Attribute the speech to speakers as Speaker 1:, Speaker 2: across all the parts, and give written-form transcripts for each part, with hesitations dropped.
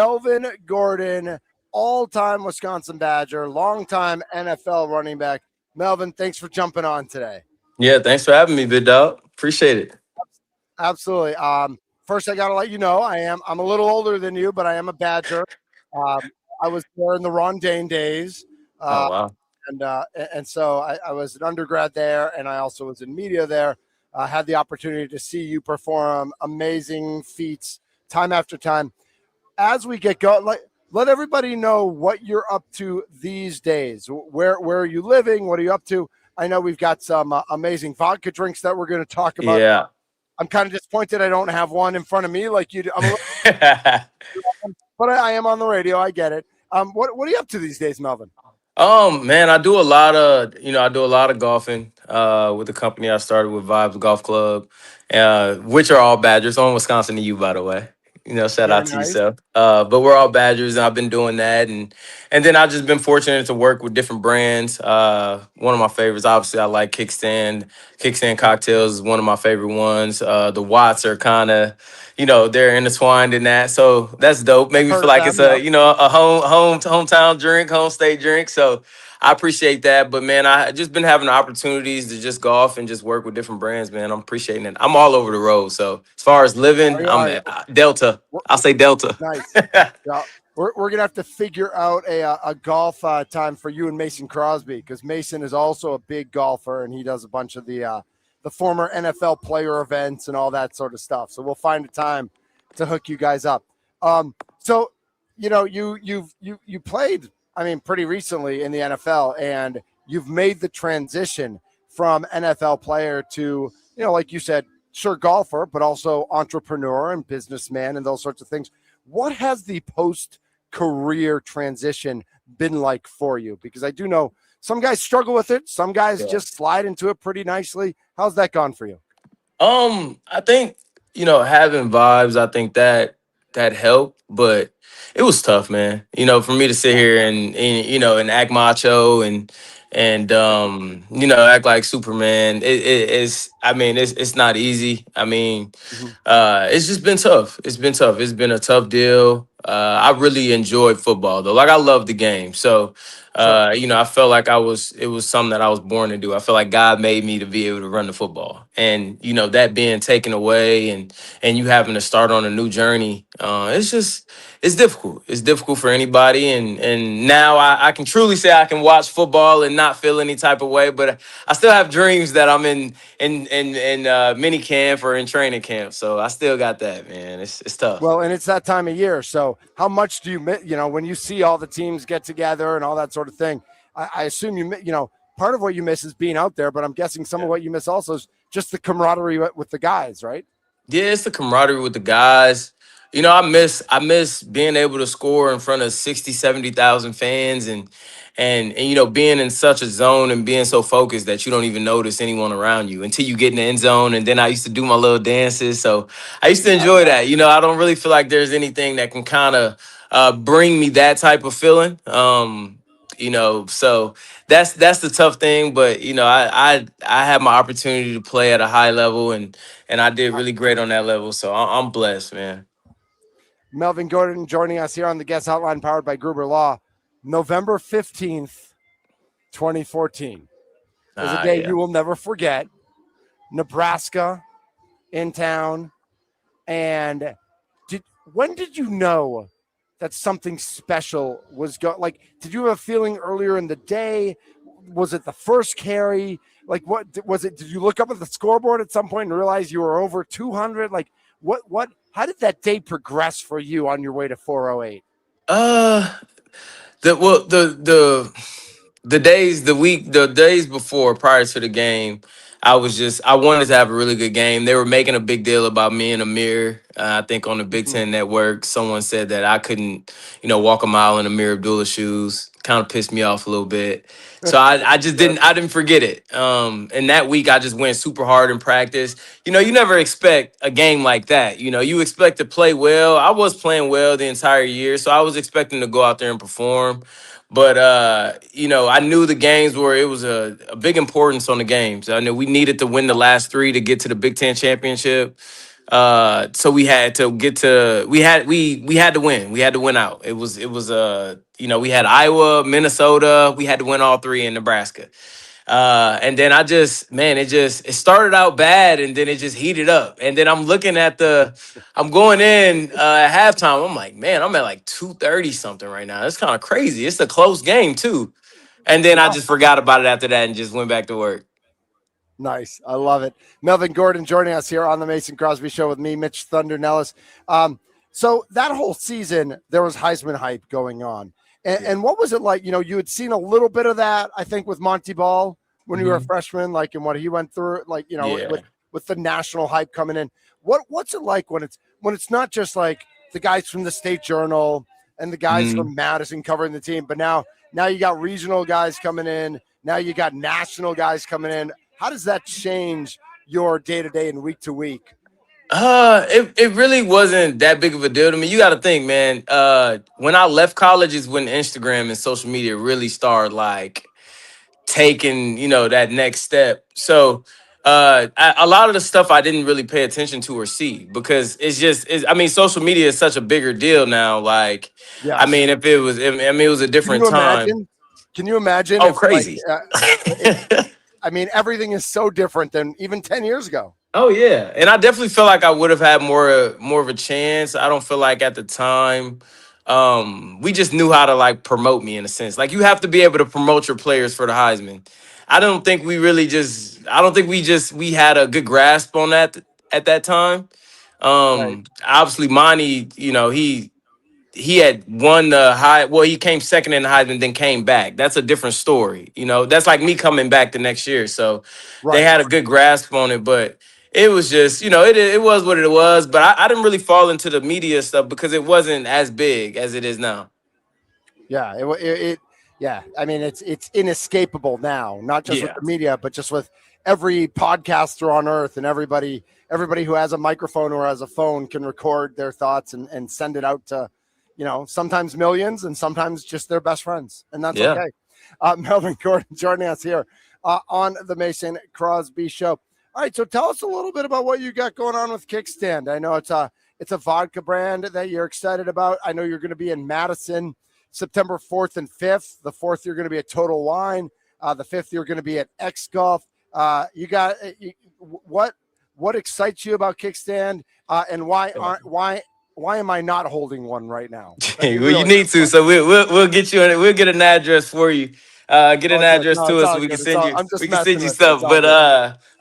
Speaker 1: Melvin Gordon, all-time Wisconsin Badger, long-time NFL running back. Melvin, thanks for jumping on today.
Speaker 2: Yeah, thanks for having me, big dog. Appreciate it.
Speaker 1: Absolutely. First, I got to let you know I'm a little older than you, but I am a Badger. I was there in the Ron Dane days,
Speaker 2: Oh
Speaker 1: uh,
Speaker 2: wow.
Speaker 1: and so I was an undergrad there, and I also was in media there. I had the opportunity to see you perform amazing feats time after time. As we get going, let everybody know what you're up to these days. Where are you living? What are you up to? I know we've got some amazing vodka drinks that we're going to talk about.
Speaker 2: Yeah.
Speaker 1: I'm kind of disappointed I don't have one in front of me like you do. But I am on the radio. I get it. What are you up to these days, Melvin?
Speaker 2: Man, I do a lot of golfing with the company I started with Vibes Golf Club, which are all Badgers on Wisconsin to you, by the way. Shout
Speaker 1: Very
Speaker 2: out to
Speaker 1: nice.
Speaker 2: yourself. But we're all Badgers, and I've been doing that, and then I've just been fortunate to work with different brands. One of my favorites, obviously, I like Kickstand. Kickstand cocktails is one of my favorite ones. The Watts are kind of, they're intertwined in that, so that's dope. Make
Speaker 1: I've
Speaker 2: me
Speaker 1: heard
Speaker 2: feel
Speaker 1: of
Speaker 2: like it's
Speaker 1: them.
Speaker 2: a,
Speaker 1: Yep.
Speaker 2: a hometown drink, home state drink. So I appreciate that. But man, I just been having the opportunities to just golf and just work with different brands, man. I'm appreciating it. I'm all over the road. So as far as living, I'm
Speaker 1: Are you?
Speaker 2: at Delta. I'll say Delta.
Speaker 1: Nice. Yeah, we're gonna have to figure out a golf time for you and Mason Crosby because Mason is also a big golfer and he does a bunch of the former NFL player events and all that sort of stuff. So we'll find a time to hook you guys up. So you played, I mean, pretty recently in the NFL and you've made the transition from NFL player to, like you said, sure, golfer, but also entrepreneur and businessman and those sorts of things. What has the post career transition been like for you? Because I do know some guys struggle with it, some guys
Speaker 2: Yeah.
Speaker 1: just slide into it pretty nicely. How's that gone for you?
Speaker 2: I think having vibes. I think that helped, but it was tough, man. For me to sit
Speaker 1: Yeah.
Speaker 2: here and act macho and act like Superman. It's. I mean, it's not easy. I mean,
Speaker 1: Mhm.
Speaker 2: it's just been tough. It's been tough. It's been a tough deal. I really enjoyed football though. Like I love the game. So
Speaker 1: Sure.
Speaker 2: I felt like it was something that I was born to do. I feel like God made me to be able to run the football. And, that being taken away and you having to start on a new journey, it's difficult. It's difficult for anybody. And now I can truly say I can watch football and not feel any type of way, but I still have dreams that I'm in mini camp or in training camp. So I still got that, man. It's tough.
Speaker 1: Well, and it's that time of year. So how much do you miss, when you see all the teams get together and all that sort of thing? I assume part of what you miss is being out there, but I'm guessing some of what you miss also is just the camaraderie with the guys, right?
Speaker 2: Yeah, it's the camaraderie with the guys. I miss being able to score in front of 60, 70,000 fans and being in such a zone and being so focused that you don't even notice anyone around you until you get in the end zone. And then I used to do my little dances. So I used to enjoy that. I don't really feel like there's anything that can kind of bring me that type of feeling. So that's the tough thing. But I had my opportunity to play at a high level and I did really great on that level. So I'm blessed, man.
Speaker 1: Melvin Gordon joining us here on the guest hotline powered by Gruber Law. November 15th, 2014 is a
Speaker 2: Ah,
Speaker 1: day
Speaker 2: yeah.
Speaker 1: you will never forget. Nebraska in town. And when did you know that something special was going? Like, did you have a feeling earlier in the day? Was it the first carry? Like, what was it? Did you look up at the scoreboard at some point and realize you were over 200? Like, how did that day progress for you on your way to 408?
Speaker 2: Uh, the well, the days before, prior to the game, I wanted to have a really good game. They were making a big deal about me and Amir. I think on the Big
Speaker 1: Mhm.
Speaker 2: Ten Network, someone said that I couldn't, walk a mile in Amir Abdullah's shoes. Kind of pissed me off a little bit. So I just
Speaker 1: Sure.
Speaker 2: didn't forget it. And that week I just went super hard in practice. You never expect a game like that. You expect to play well. I was playing well the entire year, so I was expecting to go out there and perform. But I knew the games were it was a big importance on the games. I knew we needed to win the last three to get to the Big Ten championship. So we had to get to we had to win. We had to win out. We had Iowa, Minnesota. We had to win all three in Nebraska. And then it started out bad and then it just heated up. And then I'm going in at halftime. I'm like, man, I'm at like 230 something right now. That's kind of crazy. It's a close game too. And then I just forgot about it after that and just went back to work.
Speaker 1: Nice. I love it. Melvin Gordon joining us here on the Mason Crosby Show with me, Mitch Thunder Nelles. So that whole season, there was Heisman hype going on. And what was it like? You had seen a little bit of that, I think, with Monty Ball when you were a freshman, like, and what he went through, like, with the national hype coming in. What's it like when it's not just like the guys from the State Journal and the guys from Madison covering the team, but now you got regional guys coming in. Now you got national guys coming in. How does that change your day-to-day and week-to-week?
Speaker 2: It really wasn't that big of a deal to me. You got to think, man. When I left college is when Instagram and social media really started like taking, that next step. So, a lot of the stuff I didn't really pay attention to or see because social media is such a bigger deal now. Like,
Speaker 1: Yes.
Speaker 2: I mean, it was a different time.
Speaker 1: Can you imagine?
Speaker 2: Oh, crazy.
Speaker 1: Everything is so different than even 10 years ago.
Speaker 2: Oh yeah, and I definitely feel like I would have had more of a chance. I don't feel like at the time, we just knew how to like promote me in a sense. Like you have to be able to promote your players for the Heisman. I don't think we really just. I don't think we had a good grasp on that at that time.
Speaker 1: Right.
Speaker 2: Obviously, Monty, he had won the high. Well, he came second in the Heisman, then came back. That's a different story. That's like me coming back the next year. So they had a good grasp on it, but it was just, it was what it was. But I didn't really fall into the media stuff because it wasn't as big as it is now.
Speaker 1: Yeah, yeah. I mean, it's inescapable now, not just with the media, but just with every podcaster on earth and everybody who has a microphone or has a phone can record their thoughts and send it out to, sometimes millions and sometimes just their best friends. And that's okay. Melvin Gordon joining us here on the Mason Crosby Show. All right, so tell us a little bit about what you got going on with Kickstand. I know it's a vodka brand that you're excited about. I know you're going to be in Madison September 4th and 5th. The 4th, you're going to be at Total Wine. The 5th, you're going to be at X Golf. What excites you about Kickstand, and why am I not holding one right now?
Speaker 2: Well, you need to, so we'll get you we'll get an address for you. Get an address to us so we can send you stuff.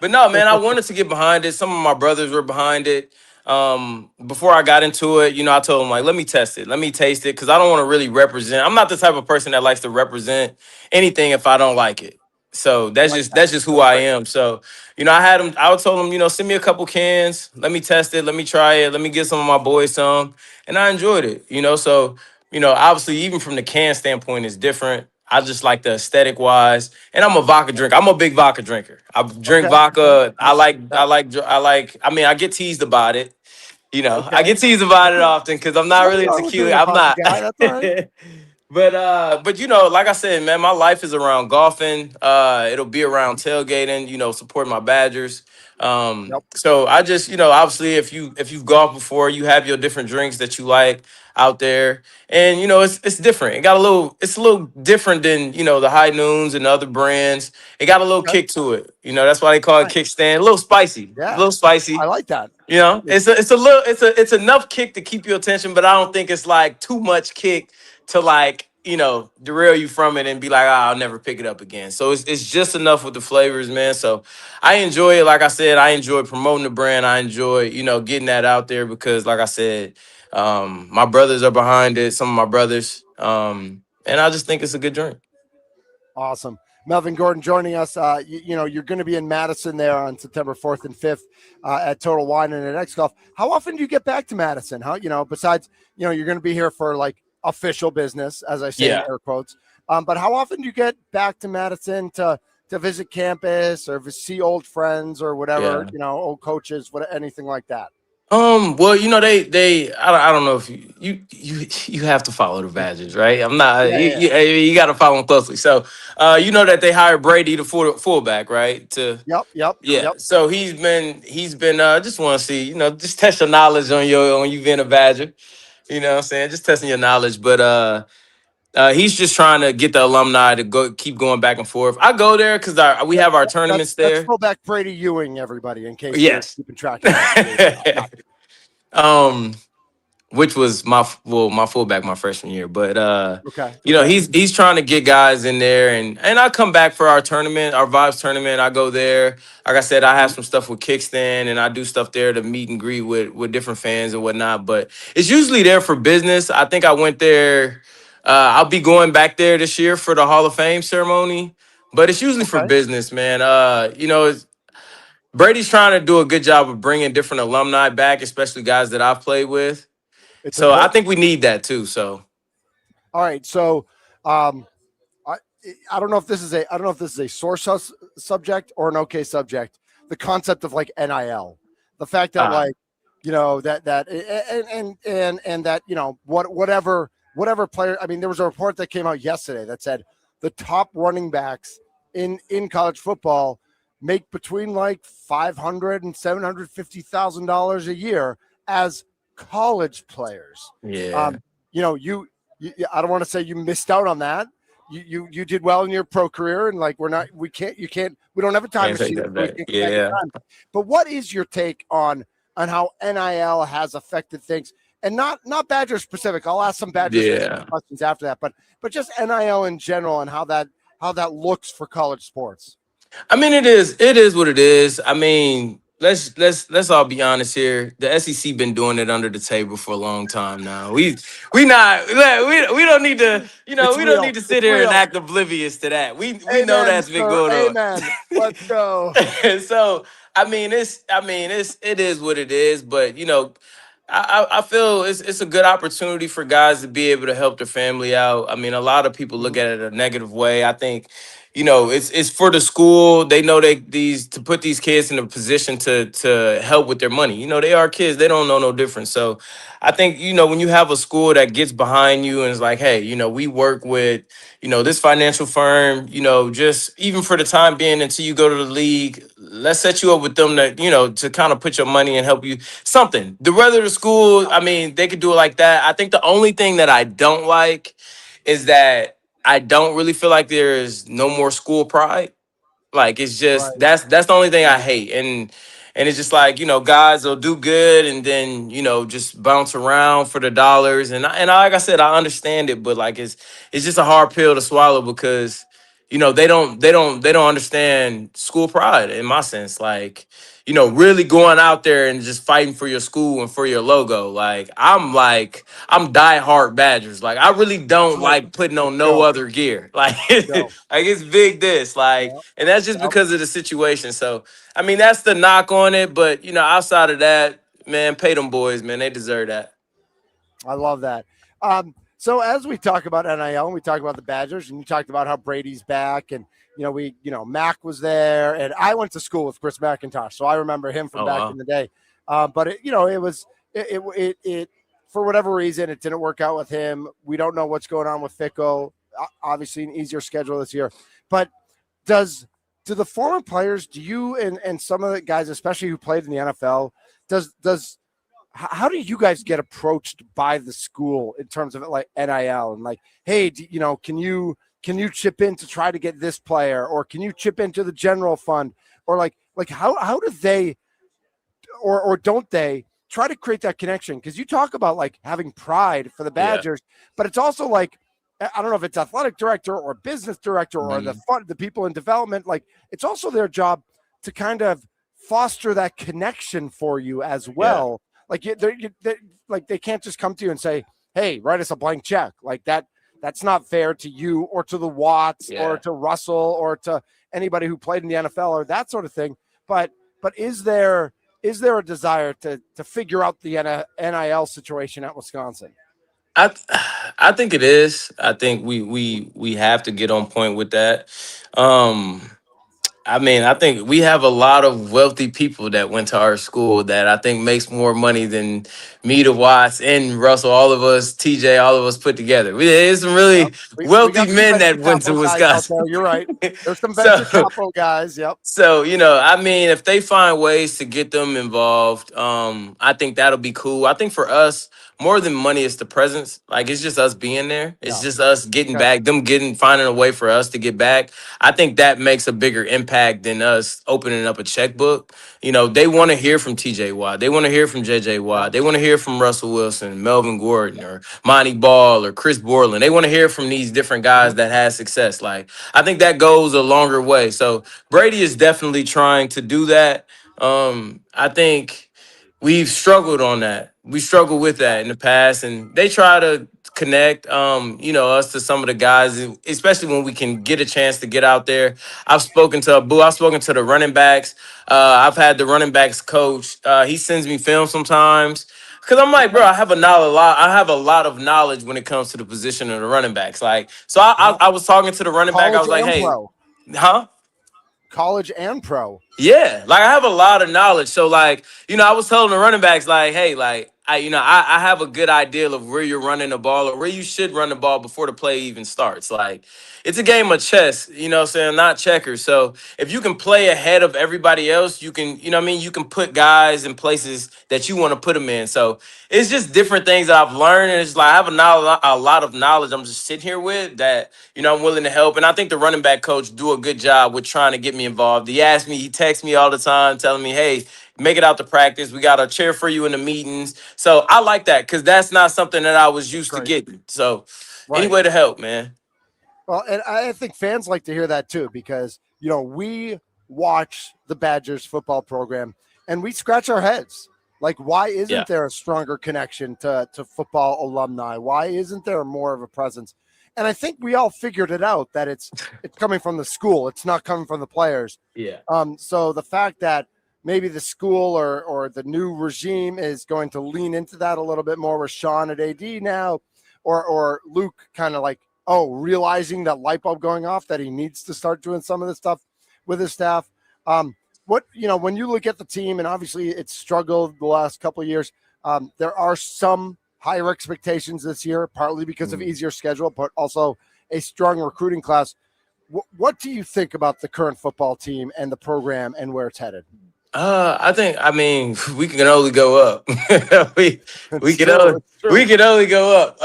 Speaker 2: But no, man, I wanted to get behind it. Some of my brothers were behind it. Before I got into it, I told them like, let me test it, let me taste it, because I don't want to really represent. I'm not the type of person that likes to represent anything if I don't like it. So that's just who I am. So, I told them, send me a couple cans, let me test it, let me try it, let me give some of my boys some. And I enjoyed it, So, obviously, even from the can standpoint, it's different. I just like the aesthetic wise, and I'm a vodka drinker. I'm a big vodka drinker. I drink vodka. I mean, I get teased about it. I get teased about it often because I'm not really into tequila. I'm not.
Speaker 1: That's all right.
Speaker 2: But like I said, man, my life is around golfing. It'll be around tailgating. Supporting my Badgers. So I just, obviously, if you've golfed before, you have your different drinks that you like out there, and it's different. It's a little different than the High Noons and other brands. It got a little kick to it. That's why they call it kickstand. A little spicy.
Speaker 1: Yeah,
Speaker 2: a little spicy.
Speaker 1: I like that.
Speaker 2: It's enough kick to keep your attention, but I don't think it's like too much kick to like derail you from it and be like, I'll never pick it up again. So it's just enough with the flavors, man. So I enjoy it. Like I said, I enjoy promoting the brand. I enjoy getting that out there because, like I said, my brothers are behind it. Some of my brothers, and I just think it's a good drink.
Speaker 1: Awesome. Melvin Gordon joining us. You're going to be in Madison there on September 4th and 5th at Total Wine and at X Golf. How often do you get back to Madison? Besides, you're going to be here for like official business, as I say in air quotes. But how often do you get back to Madison to visit campus or see old friends or whatever, old coaches, anything like that?
Speaker 2: Well, I don't know if you have to follow the Badgers, right? I'm not
Speaker 1: Yeah, yeah.
Speaker 2: you got to follow them closely. So, you know that they hired Brady, the fullback, right? To
Speaker 1: Yep, yep,
Speaker 2: Yeah,
Speaker 1: yep.
Speaker 2: so he's been just want to see, just test your knowledge on you being a Badger. You know what I'm saying? Just testing your knowledge, but he's just trying to get the alumni to go keep going back and forth. I go there because we
Speaker 1: Yep,
Speaker 2: have our
Speaker 1: yep. That's
Speaker 2: tournaments
Speaker 1: that's
Speaker 2: there.
Speaker 1: fullback Brady Ewing, everybody, in case you're
Speaker 2: Yes.
Speaker 1: keeping track of that. Yeah, yeah.
Speaker 2: um which was my fullback my freshman year. But
Speaker 1: Okay, okay.
Speaker 2: he's trying to get guys in there, and I come back for our tournament, our vibes tournament. I go there. Like I said, I have some stuff with Kickstand, and I do stuff there to meet and greet with different fans and whatnot. But it's usually there for business. I think I went there. I'll be going back there this year for the Hall of Fame ceremony, but it's usually for
Speaker 1: Okay.
Speaker 2: business, man. Brady's trying to do a good job of bringing different alumni back, especially guys that I've played with.
Speaker 1: It's
Speaker 2: So I
Speaker 1: important.
Speaker 2: think we need that too. So
Speaker 1: All right. So, um, I I don't know if this is a I don't know if this is a subject or an okay subject. The concept of like NIL, the fact that
Speaker 2: ah,
Speaker 1: like that and that whatever player. I mean, there was a report that came out yesterday that said the top running backs in college football make between like 500 and $750,000 a year as college players.
Speaker 2: yeah,
Speaker 1: Um, you know, I don't want to say you missed out on that. You did well in your pro career, and like we don't have a time
Speaker 2: can't take
Speaker 1: machine,
Speaker 2: that
Speaker 1: so we
Speaker 2: back.
Speaker 1: can't go back in
Speaker 2: Yeah.
Speaker 1: time. But what is your take on how NIL has affected things, and not Badger specific? I'll ask some Badger specific
Speaker 2: Yeah.
Speaker 1: questions after that, but just NIL in general and how that looks for college sports.
Speaker 2: I mean, it is what it is. I mean, let's all be honest here. The SEC been doing it under the table for a long time now. We don't need to,
Speaker 1: It's
Speaker 2: we don't
Speaker 1: real.
Speaker 2: need to
Speaker 1: It's
Speaker 2: sit here and
Speaker 1: real.
Speaker 2: act oblivious to that. We know
Speaker 1: Amen,
Speaker 2: that's been
Speaker 1: sir.
Speaker 2: going on.
Speaker 1: Amen. Let's go.
Speaker 2: So it is what it is. But I feel it's a good opportunity for guys to be able to help their family out. I mean, a lot of people look
Speaker 1: Mhm.
Speaker 2: at it a negative way. I think, it's for the school. They know these to put these kids in a position to help with their money. They are kids. They don't know no difference. So I think, when you have a school that gets behind you and is like, hey, we work with, this financial firm, just even for the time being until you go to the league, let's set you up with them to kind of put your money and help you something. The rather the school, I mean, they could do it like that. I think the only thing that I don't like is that I don't really feel like there is no more school pride. Like it's just
Speaker 1: Right.
Speaker 2: that's the only thing I
Speaker 1: Right.
Speaker 2: hate. And it's just like, guys will do good and then, just bounce around for the dollars. And like I said, I understand it, but like it's just a hard pill to swallow because, they don't understand school pride in my sense. Like, really going out there and just fighting for your school and for your logo. I'm diehard Badgers. Like I really don't
Speaker 1: Right.
Speaker 2: like putting
Speaker 1: Let's
Speaker 2: on no
Speaker 1: go.
Speaker 2: other gear. Like
Speaker 1: Let's go.
Speaker 2: like it's big this. Like,
Speaker 1: Yep.
Speaker 2: and that's just
Speaker 1: Yep.
Speaker 2: because of the situation. So I mean that's the knock on it. But outside of that, man, pay them boys, man. They deserve that.
Speaker 1: I love that. So as we talk about NIL and we talk about the Badgers, and you talked about how Brady's back, and Mac was there, and I went to school with Chris McIntosh, so I remember him from
Speaker 2: Oh
Speaker 1: back
Speaker 2: wow.
Speaker 1: in the day. But it was it for whatever reason it didn't work out with him. We don't know what's going on with Fickle. Obviously, an easier schedule this year, but does do the former players, do you and some of the guys, especially who played in the NFL, does how do you guys get approached by the school in terms of like NIL and like, hey, can you chip in to try to get this player, or can you chip into the general fund, or like how do they or don't they try to create that connection? Because you talk about like having pride for the
Speaker 2: Yeah.
Speaker 1: Badgers, but it's also like I don't know if it's athletic director or business director or
Speaker 2: Mhm.
Speaker 1: the people in development. Like it's also their job to kind of foster that connection for you as
Speaker 2: Yeah.
Speaker 1: well. Like like they can't just come to you and say, "Hey, write us a blank check." Like that. That's not fair to you or to the Watts or
Speaker 2: Yeah.
Speaker 1: to Russell or to anybody who played in the NFL or that sort of thing. But is there a desire to figure out the NIL situation at Wisconsin?
Speaker 2: I I think it is. I think we have to get on point with that. Um I mean, I think we have a lot of wealthy people that went to our school that I think makes more money than me, the Watts, and Russell, all of us, TJ, all of us put together. There's some
Speaker 1: Yep.
Speaker 2: really
Speaker 1: We
Speaker 2: wealthy
Speaker 1: got some
Speaker 2: men
Speaker 1: venture
Speaker 2: that went to
Speaker 1: capital guys out
Speaker 2: Wisconsin.
Speaker 1: there. You're right. There's some venture
Speaker 2: So
Speaker 1: capital guys. Yep.
Speaker 2: So, I mean, if they find ways to get them involved, I think that'll be cool. I think for us, more than money is the presence. Like it's just us being there. It's
Speaker 1: Yeah.
Speaker 2: just us getting
Speaker 1: Okay.
Speaker 2: back, them getting finding a way for us to get back. I think that makes a bigger impact than us opening up a checkbook. They
Speaker 1: Okay.
Speaker 2: want to hear from TJ Watt. They want to hear from JJ
Speaker 1: Yeah.
Speaker 2: Watt. They want to hear from Russell Wilson, Melvin Gordon, or Monty Ball or Chris Borland. They want to hear from these different guys
Speaker 1: Mhm.
Speaker 2: that had success. Like I think that goes a longer way. So Brady is definitely trying to do that. I think we've struggled on that. We struggled with
Speaker 1: Yeah.
Speaker 2: that in the past, and they try to connect, us to some of the guys, especially when we can get a chance to get out there. I've spoken to Abu. I've spoken to the running backs. I've had the running backs coach. He sends me film sometimes. Cause I'm like, bro,
Speaker 1: Okay.
Speaker 2: I have a lot of knowledge when it comes to the position of the running backs. Like, so I,
Speaker 1: Yeah.
Speaker 2: I, I was talking to the running back. I
Speaker 1: College
Speaker 2: was like,
Speaker 1: and
Speaker 2: hey,
Speaker 1: pro.
Speaker 2: huh?
Speaker 1: College and pro.
Speaker 2: Yeah, like I have a lot of knowledge. So like, I was telling the running backs like, hey, like I have a good idea of where you're running the ball or where you should run the ball before the play even starts. Like it's a game of chess, what I'm saying, not checkers. So if you can play ahead of everybody else, you can, what I mean, you can put guys in places that you want to put them in. So it's just different things that I've learned. And it's like I have a lot of knowledge I'm just sitting here with that I'm willing to help. And I think the running back coach do a good job with trying to get me involved. He texts me all the time telling me, hey, make it out to practice. We got a chair for you in the meetings. So I like that because that's not something that I was used to
Speaker 1: Great.
Speaker 2: getting. So any
Speaker 1: Right.
Speaker 2: way to help, man.
Speaker 1: Well, and I think fans like to hear that too because we watch the Badgers football program and we scratch our heads. Like, why
Speaker 2: Yeah.
Speaker 1: isn't there a stronger connection to football alumni? Why isn't there more of a presence? And I think we all figured it out that it's coming from the school. It's not coming from the players.
Speaker 2: Yeah.
Speaker 1: So the fact that maybe the school or the new regime is going to lean into that a little bit more with Sean at AD now, or Luke kind of like realizing that light bulb going off that he needs to start doing some of this stuff with his staff. What when you look at the team, and obviously it's struggled the last couple of years. There are some higher expectations this year, partly because of easier schedule, but also a strong recruiting class. What do you think about the current football team and the program and where it's headed?
Speaker 2: I mean, we can only go up. we we
Speaker 1: It's
Speaker 2: can
Speaker 1: true.
Speaker 2: only
Speaker 1: It's true.
Speaker 2: we can only go up.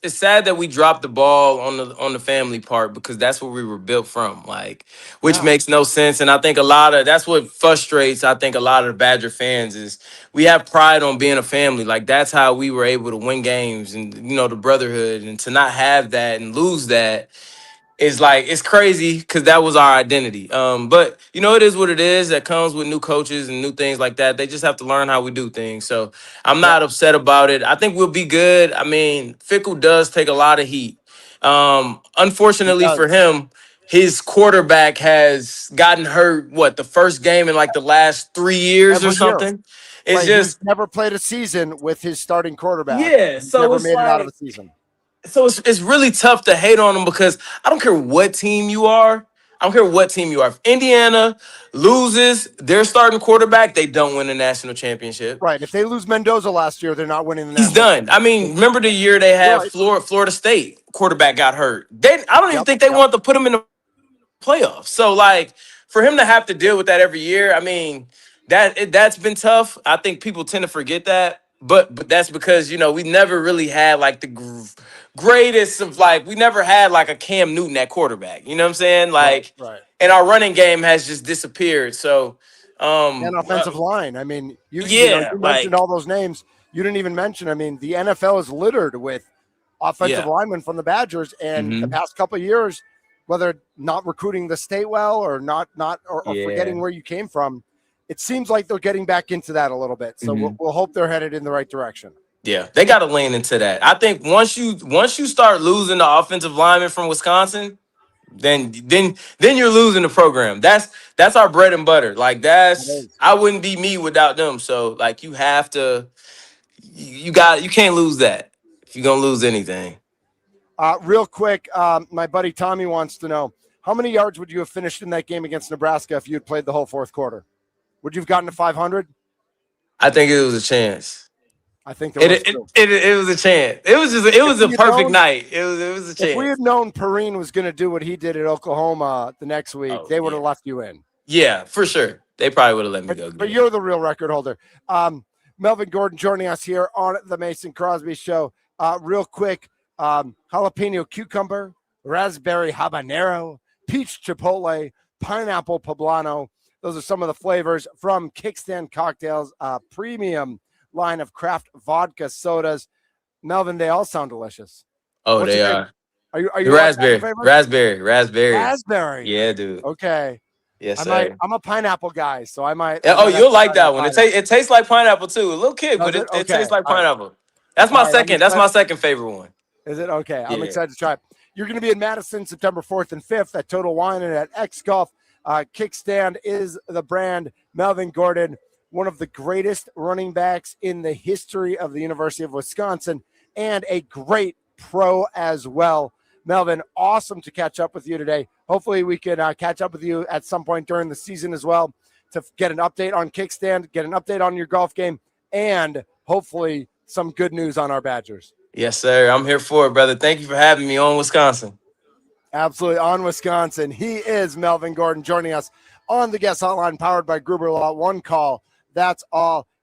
Speaker 2: It's sad that we dropped the ball on the family part because that's where we were built from, like, which
Speaker 1: Yeah.
Speaker 2: makes no sense. And I think a lot of that's what frustrates. I think a lot of the Badger fans is we have pride on being a family. Like that's how we were able to win games and the brotherhood, and to not have that and lose that is like it's crazy because that was our identity. But it is what it is. That comes with new coaches and new things like that. They just have to learn how we do things. So I'm
Speaker 1: Yep.
Speaker 2: not upset about it. I think we'll be good. I mean, Fickle does take a lot of heat.
Speaker 1: He
Speaker 2: Unfortunately for
Speaker 1: does
Speaker 2: him, his quarterback has gotten hurt. What, the first game in like the last 3 years or
Speaker 1: every year.
Speaker 2: something? It's
Speaker 1: Right. He's
Speaker 2: just
Speaker 1: never played a season with his starting quarterback.
Speaker 2: yeah.
Speaker 1: He's
Speaker 2: So
Speaker 1: never
Speaker 2: it's
Speaker 1: made it out of
Speaker 2: like
Speaker 1: a season.
Speaker 2: it's really tough to hate on them because I don't care what team you are. I don't care what team you are. If Indiana loses their starting quarterback, they don't win a national championship.
Speaker 1: Right. If they lose Mendoza last year, they're not winning the
Speaker 2: He's
Speaker 1: national
Speaker 2: done. I
Speaker 1: championship.
Speaker 2: mean, remember the year they
Speaker 1: You're
Speaker 2: had
Speaker 1: right.
Speaker 2: Florida State quarterback got hurt. I don't even
Speaker 1: Yep.
Speaker 2: think they
Speaker 1: Yep.
Speaker 2: wanted to put him in the playoffs. So like for him to have to deal with that every year, I mean that's been tough. I think people tend to forget that, but that's because we never really had like the greatest of like we never had like a Cam Newton at quarterback. You know what I'm saying?
Speaker 1: Right.
Speaker 2: Like,
Speaker 1: Right.
Speaker 2: and our running game has just disappeared. So,
Speaker 1: And
Speaker 2: uh,
Speaker 1: offensive line. I mean,
Speaker 2: yeah,
Speaker 1: you mentioned
Speaker 2: like
Speaker 1: all those names. You didn't even mention. I mean, the NFL is littered with offensive
Speaker 2: yeah,
Speaker 1: linemen from the Badgers, and the
Speaker 2: hmm
Speaker 1: past couple of years, whether not recruiting the state well or or
Speaker 2: yeah,
Speaker 1: forgetting where you came from, it seems like they're getting back into that a little bit. So
Speaker 2: hmm
Speaker 1: we'll hope they're headed in the right direction.
Speaker 2: yeah. They got to lean into that. I think once you start losing the offensive lineman from Wisconsin, then you're losing the program. That's our bread and butter. Like
Speaker 1: It
Speaker 2: that's
Speaker 1: is.
Speaker 2: I wouldn't be me without them. So like you have to you can't lose that if you're gonna lose anything.
Speaker 1: Real quick, my buddy Tommy wants to know, how many yards would you have finished in that game against Nebraska if you had played the whole fourth quarter? Would you have gotten to 500?
Speaker 2: I think it was a chance.
Speaker 1: I think there
Speaker 2: It
Speaker 1: was
Speaker 2: it,
Speaker 1: too.
Speaker 2: it, it was a chance. It
Speaker 1: If
Speaker 2: was a
Speaker 1: we had
Speaker 2: perfect
Speaker 1: known,
Speaker 2: night. It was a
Speaker 1: if we
Speaker 2: chance.
Speaker 1: had known Perrine was going to do what he did at Oklahoma the next week,
Speaker 2: Oh
Speaker 1: they would
Speaker 2: yeah,
Speaker 1: have left you in.
Speaker 2: yeah, for sure. They probably would have let me go
Speaker 1: But
Speaker 2: get it.
Speaker 1: you're the real record holder. Melvin Gordon joining us here on the Mason Crosby Show. Real quick, jalapeno cucumber, raspberry habanero, peach chipotle, pineapple poblano. Those are some of the flavors from Kickstand Cocktails, premium line of craft vodka sodas. Melvin, they all sound delicious.
Speaker 2: Oh,
Speaker 1: What's
Speaker 2: they
Speaker 1: your favorite?
Speaker 2: are.
Speaker 1: Are
Speaker 2: The
Speaker 1: you allowed to have a favorite?
Speaker 2: raspberry.
Speaker 1: Raspberry.
Speaker 2: Yeah, dude.
Speaker 1: Okay.
Speaker 2: Yes, sir.
Speaker 1: I'm a pineapple guy, so I might
Speaker 2: Oh,
Speaker 1: have
Speaker 2: you'll
Speaker 1: to
Speaker 2: like
Speaker 1: try that
Speaker 2: that one.
Speaker 1: pineapple.
Speaker 2: It tastes like pineapple too. A little kid, but
Speaker 1: Does it?
Speaker 2: it
Speaker 1: Okay.
Speaker 2: tastes like
Speaker 1: All right.
Speaker 2: pineapple. That's
Speaker 1: All
Speaker 2: my
Speaker 1: right. I'm
Speaker 2: second. That's
Speaker 1: excited.
Speaker 2: my second favorite one.
Speaker 1: Is it? Okay. I'm
Speaker 2: Yeah.
Speaker 1: excited to try it. You're going to be in Madison September 4th and 5th at Total Wine and at X Golf. Kickstand is the brand. Melvin Gordon, one of the greatest running backs in the history of the University of Wisconsin, and a great pro as well. Melvin, awesome to catch up with you today. Hopefully we can catch up with you at some point during the season as well to get an update on Kickstand, get an update on your golf game, and hopefully some good news on our Badgers.
Speaker 2: Yes, sir. I'm here for it, brother. Thank you for having me on Wisconsin.
Speaker 1: Absolutely, on Wisconsin. He is Melvin Gordon joining us on the guest hotline powered by Gruber Law. One call, that's all.